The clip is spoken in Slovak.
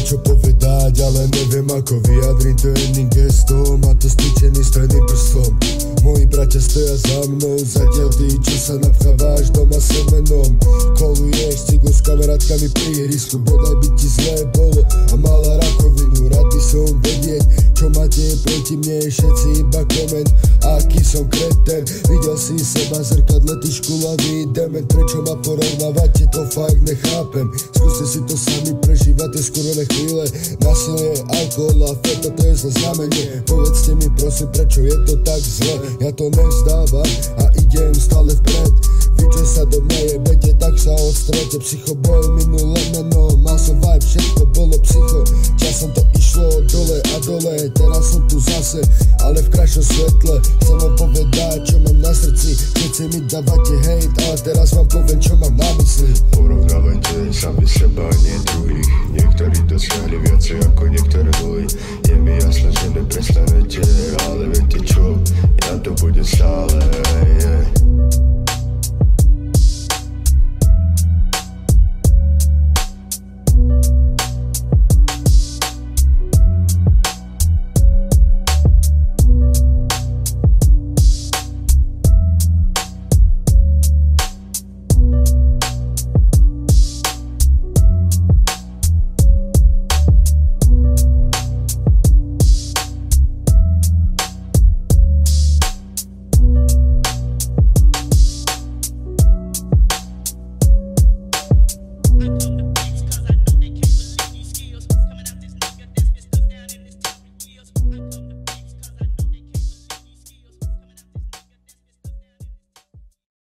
čo povedať, ale neviem ako vyjadriť to jedným gestom, a to stýčený stredným prstom. Moji bratia stoja za mnou, zatiaľ ty, čo sa napchávaš doma semenom. Koluješ cigu s kamarátkami pri ihrisku, bodaj by ti zlé bolo a mala rakovinu. Rád by som vedieť, čo máte proti mne, všetci iba koment, aký som kreten. Videl si seba zrkadle, ty škulavý dement, prečo ma porovnávate, to fakt nechápem. Skúste si to sami prežívať, tie skurvené chvíle, násilie, alkohol a feta, to je zlé znamenie. Povedzte mi prosím, prečo je to tak zle, ja to nevzdávam a idem stále vpred. Vy čo sa do mňa jebete, tak sa odstrete. Psychoboj minulé meno, mal som vibe, všetko bolo psycho. Časom to išlo dole a dole, teraz som tu zase, ale v krajšom svetle. Chcem vám povedať, čo mám na srdci, všetci mi dávate hejt, ale teraz vám poviem, čo mám na mysli. Porovnávajte sami seba, nie druhých. Niektorí dosiahli viacej ako niektoré nuly. Je mi jasné, že neprestanete, ale viete čo, ja to bude stále,